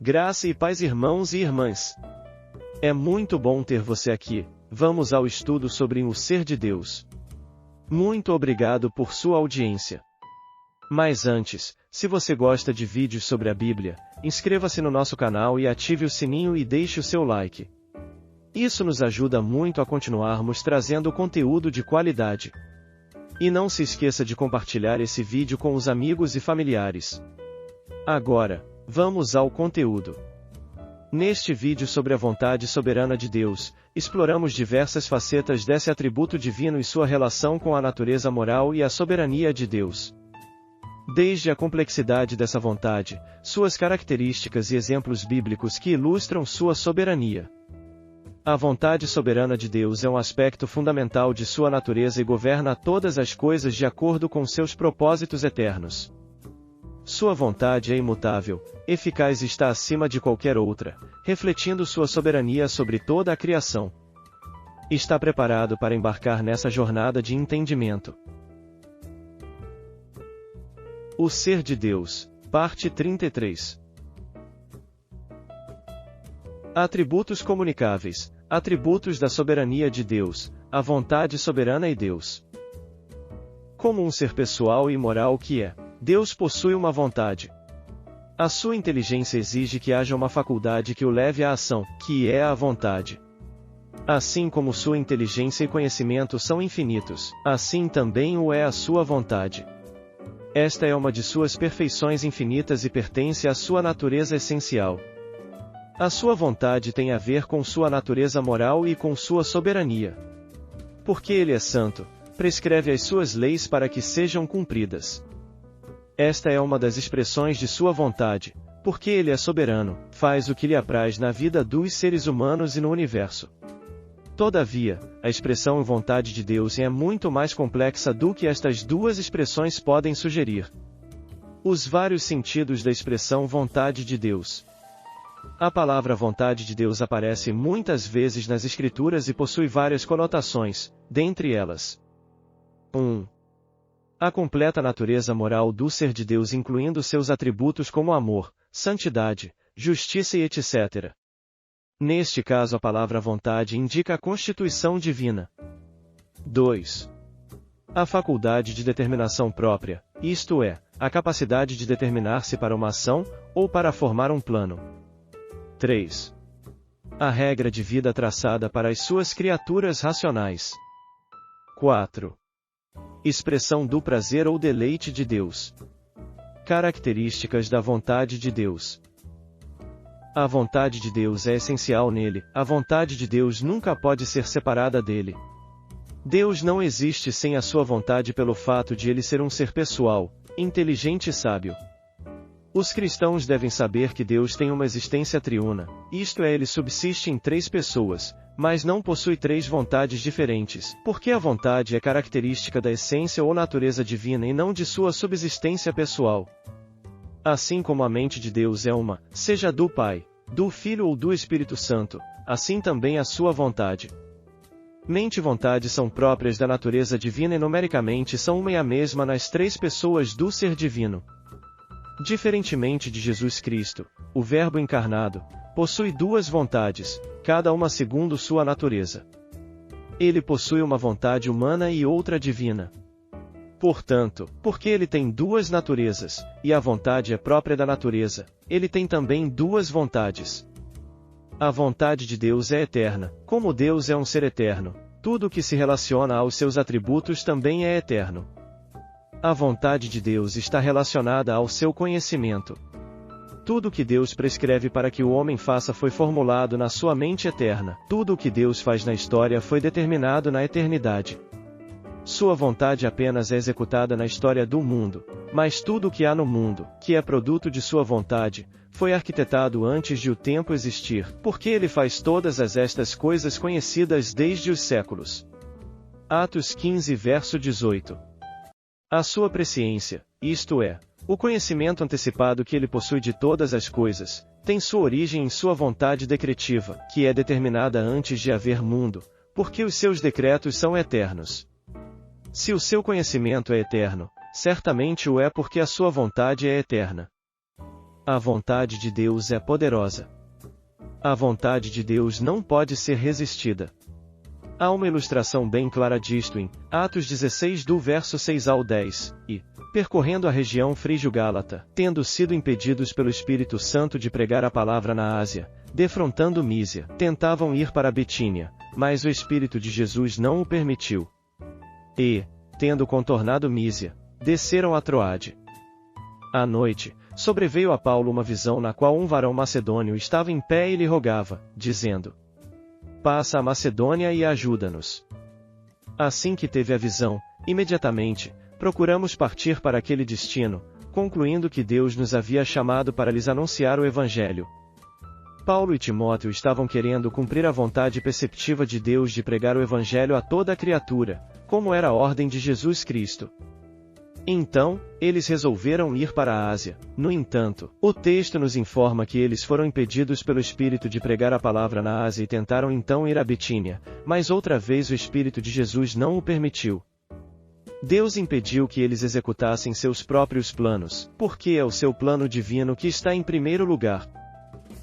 Graça e paz, irmãos e irmãs. É muito bom ter você aqui. Vamos ao estudo sobre o ser de Deus. Muito obrigado por sua audiência. Mas antes, se você gosta de vídeos sobre a Bíblia, inscreva-se no nosso canal e ative o sininho e deixe o seu like. Isso nos ajuda muito a continuarmos trazendo conteúdo de qualidade. E não se esqueça de compartilhar esse vídeo com os amigos e familiares. Agora, vamos ao conteúdo. Neste vídeo sobre a vontade soberana de Deus, exploramos diversas facetas desse atributo divino e sua relação com a natureza moral e a soberania de Deus. Desde a complexidade dessa vontade, suas características e exemplos bíblicos que ilustram sua soberania. A vontade soberana de Deus é um aspecto fundamental de sua natureza e governa todas as coisas de acordo com seus propósitos eternos. Sua vontade é imutável, eficaz e está acima de qualquer outra, refletindo sua soberania sobre toda a criação. Está preparado para embarcar nessa jornada de entendimento. O ser de Deus, parte 33. Atributos comunicáveis, atributos da soberania de Deus, a vontade soberana e Deus. Como um ser pessoal e moral que é, Deus possui uma vontade. A sua inteligência exige que haja uma faculdade que o leve à ação, que é a vontade. Assim como sua inteligência e conhecimento são infinitos, assim também o é a sua vontade. Esta é uma de suas perfeições infinitas e pertence à sua natureza essencial. A sua vontade tem a ver com sua natureza moral e com sua soberania. Porque ele é santo, prescreve as suas leis para que sejam cumpridas. Esta é uma das expressões de sua vontade, porque ele é soberano, faz o que lhe apraz na vida dos seres humanos e no universo. Todavia, a expressão vontade de Deus é muito mais complexa do que estas duas expressões podem sugerir. Os vários sentidos da expressão vontade de Deus. A palavra vontade de Deus aparece muitas vezes nas Escrituras e possui várias conotações, dentre elas. 1. A completa natureza moral do ser de Deus, incluindo seus atributos como amor, santidade, justiça e etc. Neste caso, a palavra vontade indica a constituição divina. 2. A faculdade de determinação própria, isto é, a capacidade de determinar-se para uma ação, ou para formar um plano. 3. A regra de vida traçada para as suas criaturas racionais. 4. Expressão do prazer ou deleite de Deus. Características da vontade de Deus. A vontade de Deus é essencial nele, a vontade de Deus nunca pode ser separada dele. Deus não existe sem a sua vontade pelo fato de ele ser um ser pessoal, inteligente e sábio. Os cristãos devem saber que Deus tem uma existência triuna, isto é, ele subsiste em três pessoas, mas não possui três vontades diferentes, porque a vontade é característica da essência ou natureza divina e não de sua subsistência pessoal. Assim como a mente de Deus é uma, seja do Pai, do Filho ou do Espírito Santo, assim também a sua vontade. Mente e vontade são próprias da natureza divina e numericamente são uma e a mesma nas três pessoas do ser divino. Diferentemente de Jesus Cristo, o Verbo encarnado, possui duas vontades, cada uma segundo sua natureza. Ele possui uma vontade humana e outra divina. Portanto, porque ele tem duas naturezas, e a vontade é própria da natureza, ele tem também duas vontades. A vontade de Deus é eterna, como Deus é um ser eterno, tudo o que se relaciona aos seus atributos também é eterno. A vontade de Deus está relacionada ao seu conhecimento. Tudo o que Deus prescreve para que o homem faça foi formulado na sua mente eterna. Tudo o que Deus faz na história foi determinado na eternidade. Sua vontade apenas é executada na história do mundo, mas tudo o que há no mundo, que é produto de sua vontade, foi arquitetado antes de o tempo existir, porque ele faz todas estas coisas conhecidas desde os séculos. Atos 15 verso 18. A sua presciência, isto é, o conhecimento antecipado que ele possui de todas as coisas, tem sua origem em sua vontade decretiva, que é determinada antes de haver mundo, porque os seus decretos são eternos. Se o seu conhecimento é eterno, certamente o é porque a sua vontade é eterna. A vontade de Deus é poderosa. A vontade de Deus não pode ser resistida. Há uma ilustração bem clara disto em Atos 16 do verso 6 ao 10, e, percorrendo a região frígio-gálata, tendo sido impedidos pelo Espírito Santo de pregar a palavra na Ásia, defrontando Mísia, tentavam ir para Bitínia, mas o Espírito de Jesus não o permitiu. E, tendo contornado Mísia, desceram a Troade. À noite, sobreveio a Paulo uma visão na qual um varão macedônio estava em pé e lhe rogava, dizendo: passa a Macedônia e ajuda-nos. Assim que teve a visão, imediatamente, procuramos partir para aquele destino, concluindo que Deus nos havia chamado para lhes anunciar o Evangelho. Paulo e Timóteo estavam querendo cumprir a vontade perceptiva de Deus de pregar o Evangelho a toda a criatura, como era a ordem de Jesus Cristo. Então, eles resolveram ir para a Ásia. No entanto, o texto nos informa que eles foram impedidos pelo Espírito de pregar a palavra na Ásia e tentaram então ir a Bitínia, mas outra vez o Espírito de Jesus não o permitiu. Deus impediu que eles executassem seus próprios planos, porque é o seu plano divino que está em primeiro lugar.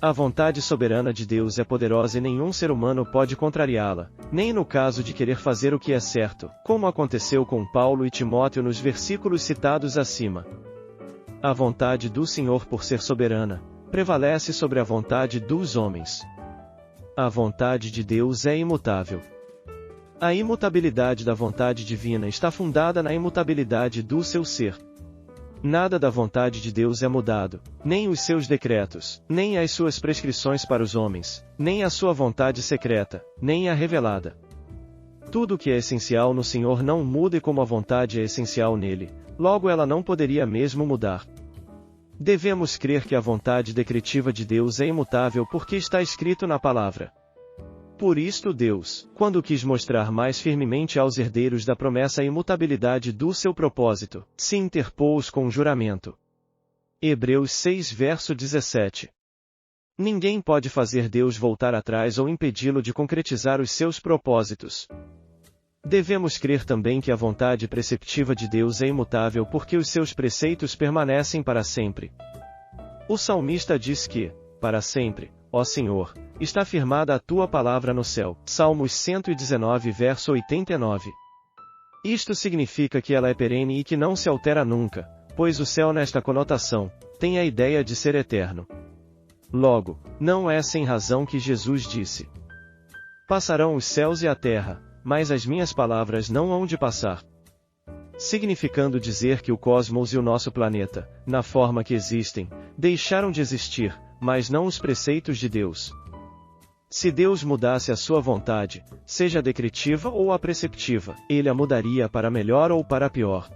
A vontade soberana de Deus é poderosa e nenhum ser humano pode contrariá-la, nem no caso de querer fazer o que é certo, como aconteceu com Paulo e Timóteo nos versículos citados acima. A vontade do Senhor, por ser soberana, prevalece sobre a vontade dos homens. A vontade de Deus é imutável. A imutabilidade da vontade divina está fundada na imutabilidade do seu ser. Nada da vontade de Deus é mudado, nem os seus decretos, nem as suas prescrições para os homens, nem a sua vontade secreta, nem a revelada. Tudo o que é essencial no Senhor não muda e como a vontade é essencial nele, logo ela não poderia mesmo mudar. Devemos crer que a vontade decretiva de Deus é imutável porque está escrito na palavra. Por isto Deus, quando quis mostrar mais firmemente aos herdeiros da promessa a imutabilidade do seu propósito, se interpôs com juramento. Hebreus 6 verso 17. Ninguém pode fazer Deus voltar atrás ou impedi-lo de concretizar os seus propósitos. Devemos crer também que a vontade preceptiva de Deus é imutável porque os seus preceitos permanecem para sempre. O salmista diz que, para sempre, ó Senhor, está firmada a tua palavra no céu. Salmos 119 verso 89. Isto significa que ela é perene e que não se altera nunca, pois o céu nesta conotação, tem a ideia de ser eterno. Logo, não é sem razão que Jesus disse: passarão os céus e a terra, mas as minhas palavras não hão de passar. Significando dizer que o cosmos e o nosso planeta, na forma que existem, deixaram de existir, mas não os preceitos de Deus. Se Deus mudasse a sua vontade, seja a decretiva ou a preceptiva, ele a mudaria para melhor ou para pior.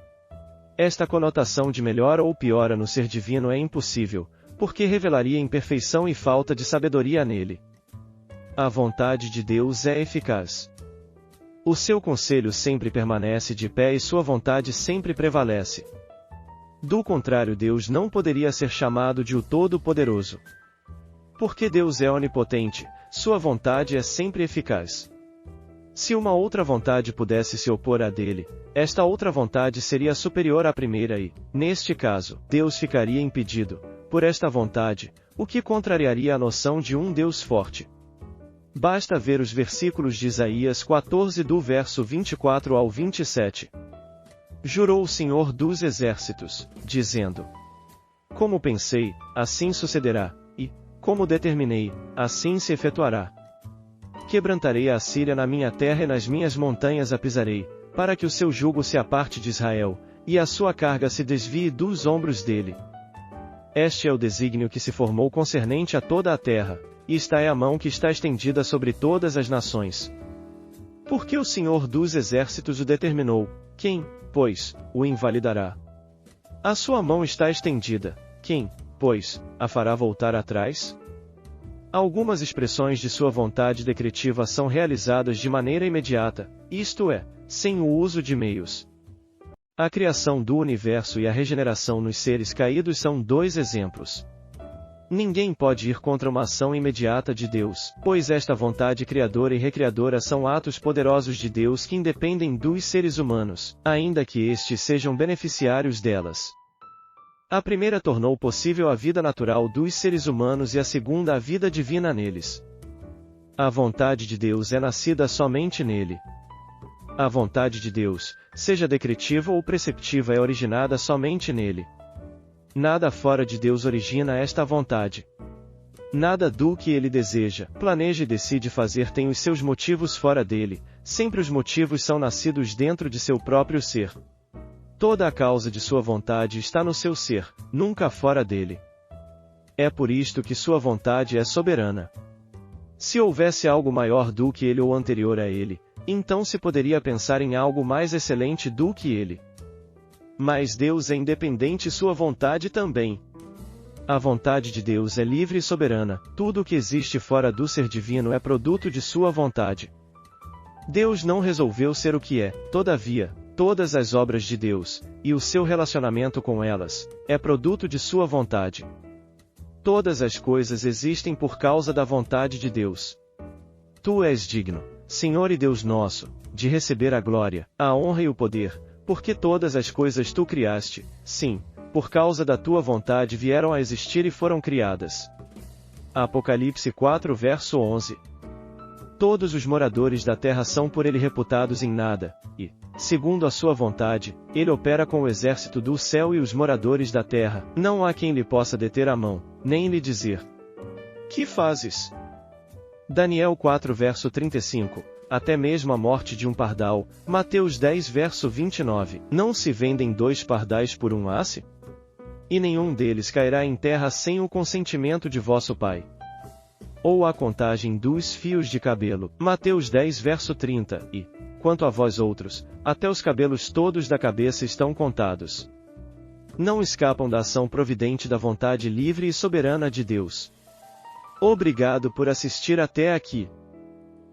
Esta conotação de melhor ou pior no ser divino é impossível, porque revelaria imperfeição e falta de sabedoria nele. A vontade de Deus é eficaz. O seu conselho sempre permanece de pé e sua vontade sempre prevalece. Do contrário, Deus não poderia ser chamado de o Todo-Poderoso. Porque Deus é onipotente, sua vontade é sempre eficaz. Se uma outra vontade pudesse se opor à dele, esta outra vontade seria superior à primeira e, neste caso, Deus ficaria impedido, por esta vontade, o que contrariaria a noção de um Deus forte. Basta ver os versículos de Isaías 14 do verso 24 ao 27. Jurou o Senhor dos Exércitos, dizendo: como pensei, assim sucederá, e, como determinei, assim se efetuará. Quebrantarei a Assíria na minha terra e nas minhas montanhas a pisarei, para que o seu jugo se aparte de Israel, e a sua carga se desvie dos ombros dele. Este é o desígnio que se formou concernente a toda a terra, e esta é a mão que está estendida sobre todas as nações. Porque o Senhor dos Exércitos o determinou, quem, pois, o invalidará? A sua mão está estendida, quem, pois, a fará voltar atrás? Algumas expressões de sua vontade decretiva são realizadas de maneira imediata, isto é, sem o uso de meios. A criação do universo e a regeneração nos seres caídos são dois exemplos. Ninguém pode ir contra uma ação imediata de Deus, pois esta vontade criadora e recriadora são atos poderosos de Deus que independem dos seres humanos, ainda que estes sejam beneficiários delas. A primeira tornou possível a vida natural dos seres humanos e a segunda a vida divina neles. A vontade de Deus é nascida somente nele. A vontade de Deus, seja decretiva ou preceptiva, é originada somente nele. Nada fora de Deus origina esta vontade. Nada do que ele deseja, planeja e decide fazer tem os seus motivos fora dele, sempre os motivos são nascidos dentro de seu próprio ser. Toda a causa de sua vontade está no seu ser, nunca fora dele. É por isto que sua vontade é soberana. Se houvesse algo maior do que ele ou anterior a ele, então se poderia pensar em algo mais excelente do que ele. Mas Deus é independente e sua vontade também. A vontade de Deus é livre e soberana, tudo o que existe fora do ser divino é produto de sua vontade. Deus não resolveu ser o que é, todavia, todas as obras de Deus, e o seu relacionamento com elas, é produto de sua vontade. Todas as coisas existem por causa da vontade de Deus. Tu és digno, Senhor e Deus nosso, de receber a glória, a honra e o poder, porque todas as coisas tu criaste, sim, por causa da tua vontade vieram a existir e foram criadas. Apocalipse 4 verso 11. Todos os moradores da terra são por ele reputados em nada, e, segundo a sua vontade, ele opera com o exército do céu e os moradores da terra, não há quem lhe possa deter a mão, nem lhe dizer: que fazes? Daniel 4 verso 35. Até mesmo a morte de um pardal, Mateus 10 verso 29, não se vendem 2 pardais por um asse? E nenhum deles cairá em terra sem o consentimento de vosso Pai. Ou a contagem dos fios de cabelo, Mateus 10 verso 30, e, quanto a vós outros, até os cabelos todos da cabeça estão contados. Não escapam da ação providente da vontade livre e soberana de Deus. Obrigado por assistir até aqui.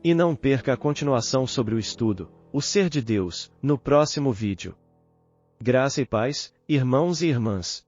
E não perca a continuação sobre o estudo, o Ser de Deus, no próximo vídeo. Graça e paz, irmãos e irmãs.